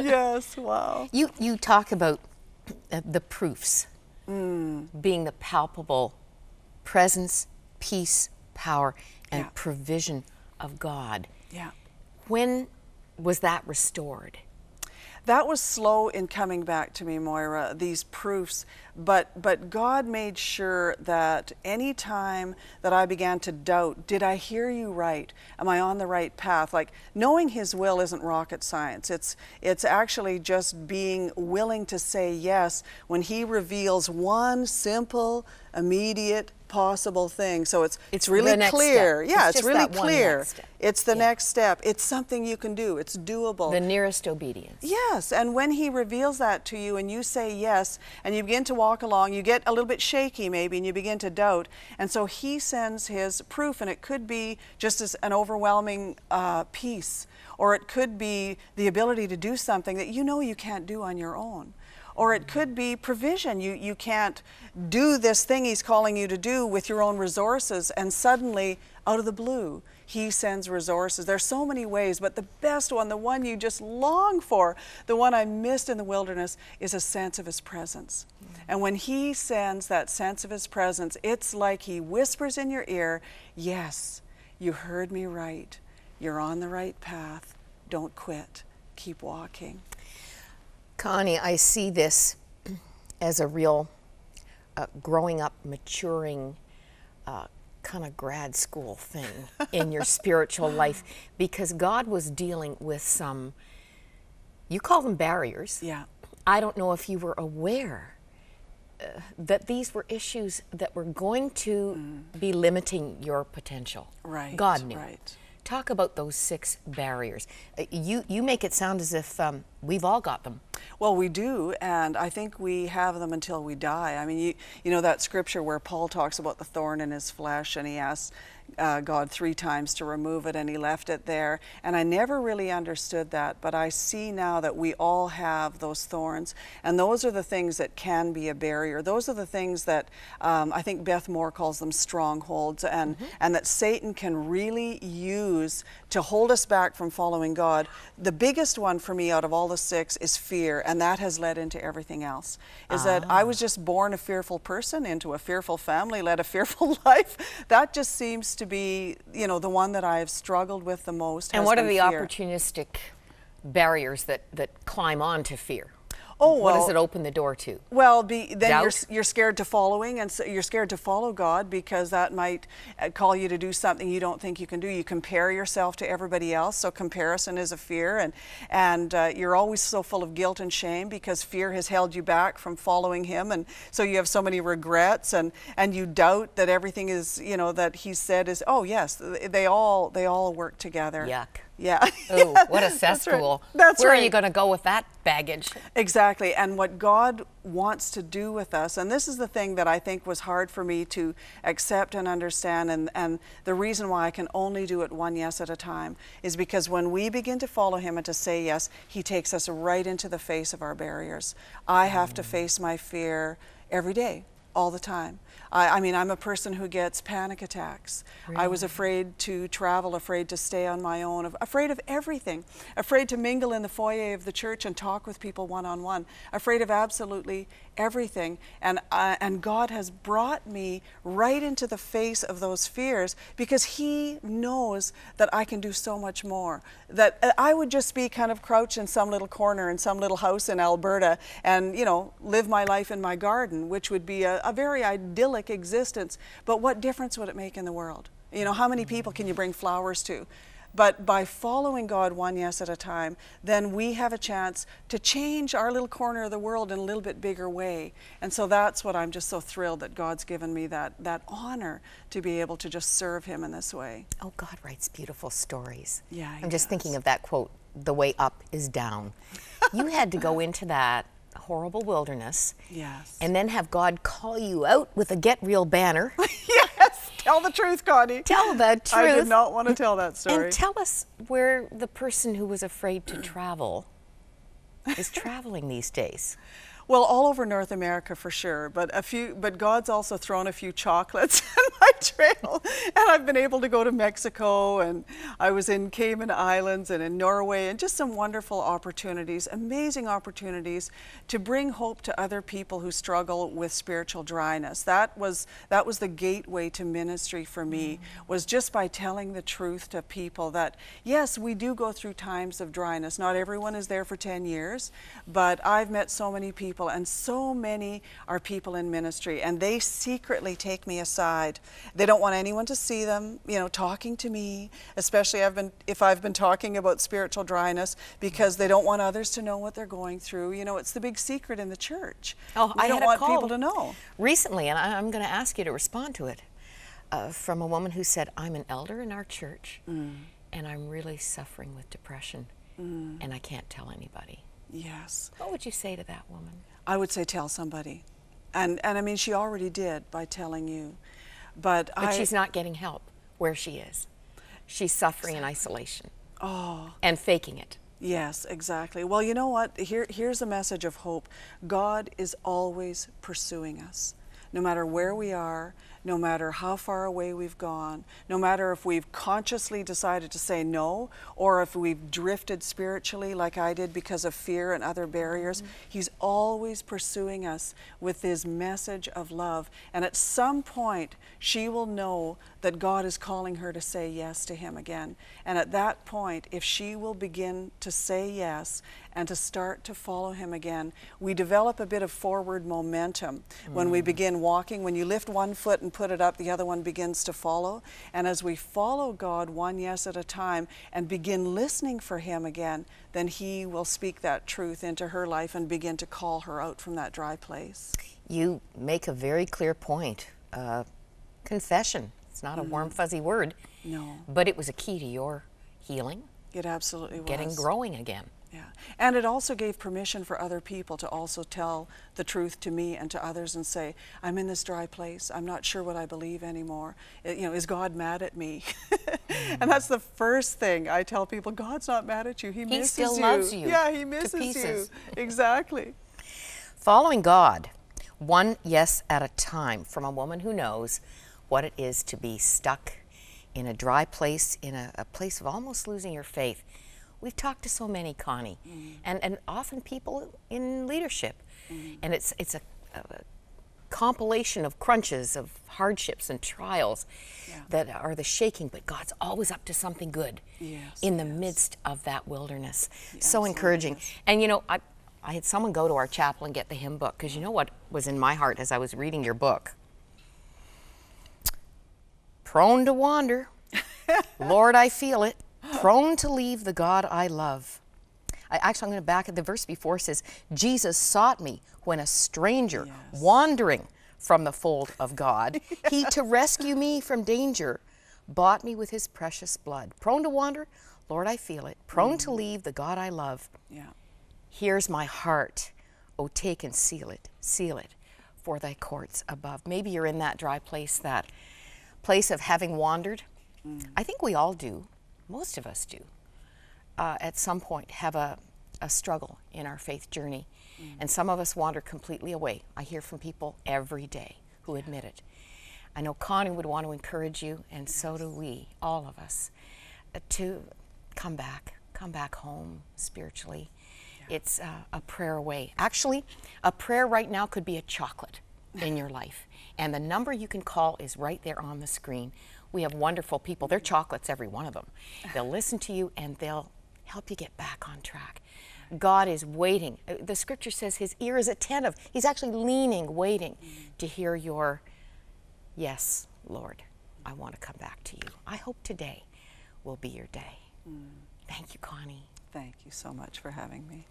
Yes, wow. You talk about the proofs being the palpable presence, peace, power, and provision of God. Yeah. When was that restored? That was slow in coming back to me, Moira, these proofs, but God made sure that any time that I began to doubt, did I hear you right? Am I on the right path? Like, knowing His will isn't rocket science. It's actually just being willing to say yes when He reveals one simple, immediate, possible thing. So it's really clear. Step. Yeah, it's really clear. It's the next step. It's something you can do. It's doable. The nearest obedience. Yes, and when He reveals that to you and you say yes, and you begin to walk along, you get a little bit shaky maybe, and you begin to doubt. And so He sends His proof, and it could be just as an overwhelming peace, or it could be the ability to do something that you know you can't do on your own. Or it could be provision. You can't do this thing He's calling you to do with your own resources, and suddenly, out of the blue, He sends resources. There's so many ways, but the best one, the one you just long for, the one I missed in the wilderness, is a sense of His presence. And when He sends that sense of His presence, it's like He whispers in your ear, yes, you heard me right. You're on the right path. Don't quit. Keep walking. Connie, I see this as a real growing up, maturing, kind of grad school thing in your spiritual life, because God was dealing with some, you call them barriers. Yeah. I don't know if you were aware that these were issues that were going to be limiting your potential. Right. God knew. Right. Talk about those 6 barriers. You make it sound as if we've all got them. Well, we do, and I think we have them until we die. I mean, you know that scripture where Paul talks about the thorn in his flesh, and he asks God 3 times to remove it, and he left it there. And I never really understood that, but I see now that we all have those thorns, and those are the things that can be a barrier. Those are the things that I think Beth Moore calls them strongholds, and that Satan can really use to hold us back from following God. The biggest one for me out of all the 6 is fear, and that has led into everything else. Is that I was just born a fearful person into a fearful family, led a fearful life. That just seems to be, you know, the one that I've struggled with the most. And what are the opportunistic barriers that climb on to fear? Oh, well, what does it open the door to? Well, then you're scared to following, and so you're scared to follow God because that might call you to do something you don't think you can do. You compare yourself to everybody else, so comparison is a fear, and you're always so full of guilt and shame because fear has held you back from following Him, and so you have so many regrets, and you doubt that everything is, you know, that He said is, oh yes, they all work together. Yuck. Yeah. Oh, what a cesspool. That's right. Where are you going to go with that baggage? Exactly. And what God wants to do with us, and this is the thing that I think was hard for me to accept and understand, and the reason why I can only do it one yes at a time, is because when we begin to follow Him and to say yes, He takes us right into the face of our barriers. I have to face my fear every day, all the time. I mean, I'm a person who gets panic attacks. Really? I was afraid to travel, afraid to stay on my own, afraid of everything, afraid to mingle in the foyer of the church and talk with people one-on-one, afraid of absolutely everything. And God has brought me right into the face of those fears because He knows that I can do so much more. That I would just be kind of crouched in some little corner in some little house in Alberta and, you know, live my life in my garden, which would be a very idyllic existence. But what difference would it make in the world? You know, how many people can you bring flowers to? But by following God one yes at a time, then we have a chance to change our little corner of the world in a little bit bigger way. And so that's what I'm just so thrilled that God's given me, that honor to be able to just serve Him in this way. Oh, God writes beautiful stories. Yeah, I'm just thinking of that quote, "The way up is down." You had to go into that horrible wilderness. Yes. And then have God call you out with a get real banner. Yes, tell the truth, Connie. Tell the truth. I did not want to tell that story. And tell us where the person who was afraid to travel is traveling these days. Well, all over North America for sure, but God's also thrown a few chocolates in I trail, and I've been able to go to Mexico, and I was in Cayman Islands and in Norway, and just some wonderful opportunities, amazing opportunities to bring hope to other people who struggle with spiritual dryness. That was the gateway to ministry for me, was just by telling the truth to people that, yes, we do go through times of dryness. Not everyone is there for 10 years, but I've met so many people, and so many are people in ministry, and they secretly take me aside. They don't want anyone to see them, talking to me, especially if I've been talking about spiritual dryness, because they don't want others to know what they're going through. It's the big secret in the church. Oh, I don't want people to know. Recently, and I'm going to ask you to respond to it, from a woman who said, I'm an elder in our church, and I'm really suffering with depression, and I can't tell anybody. Yes. What would you say to that woman? I would say tell somebody. And I mean, she already did by telling you. But she's not getting help where she is. She's suffering in isolation. Oh. And faking it. Yes, exactly. Well, you know what? Here's a message of hope. God is always pursuing us. No matter where we are, no matter how far away we've gone, no matter if we've consciously decided to say no, or if we've drifted spiritually like I did because of fear and other barriers, He's always pursuing us with His message of love. And at some point, she will know that God is calling her to say yes to Him again. And at that point, if she will begin to say yes and to start to follow Him again, we develop a bit of forward momentum when we begin walking. When you lift one foot and put it up, the other one begins to follow. And as we follow God one yes at a time and begin listening for Him again, then He will speak that truth into her life and begin to call her out from that dry place. You make a very clear point. Confession. It's not a warm, fuzzy word. No. But it was a key to your healing. It absolutely was. Growing again. Yeah. And it also gave permission for other people to also tell the truth to me and to others and say, I'm in this dry place. I'm not sure what I believe anymore. Is God mad at me? And that's the first thing I tell people. God's not mad at you. He misses you. He still loves you. Yeah, He misses you. Exactly. Following God, one yes at a time, from a woman who knows what it is to be stuck in a dry place, in a place of almost losing your faith. We've talked to so many, Connie, and often people in leadership. And it's a compilation of crunches, of hardships and trials that are the shaking, but God's always up to something good in the midst of that wilderness. So encouraging. And I had someone go to our chapel and get the hymn book, because you know what was in my heart as I was reading your book? Prone to wander, Lord, I feel it. Prone to leave the God I love. I'm going to back at the verse before. It says, Jesus sought me when a stranger, wandering from the fold of God, He to rescue me from danger, bought me with His precious blood. Prone to wander, Lord, I feel it. Prone to leave the God I love. Here's my heart. Oh, take and seal it for thy courts above. Maybe you're in that dry place, that place of having wandered. I think we all do. Most of us do, at some point, have a struggle in our faith journey. And some of us wander completely away. I hear from people every day who admit it. I know Connie would want to encourage you, and so do we, all of us, to come back home spiritually. It's a prayer away. Actually, a prayer right now could be a chocolate in your life. And the number you can call is right there on the screen. We have wonderful people. They're chocolates, every one of them. They'll listen to you and they'll help you get back on track. God is waiting. The scripture says His ear is attentive. He's actually leaning, waiting to hear your, yes, Lord, I want to come back to you. I hope today will be your day. Thank you, Connie. Thank you so much for having me.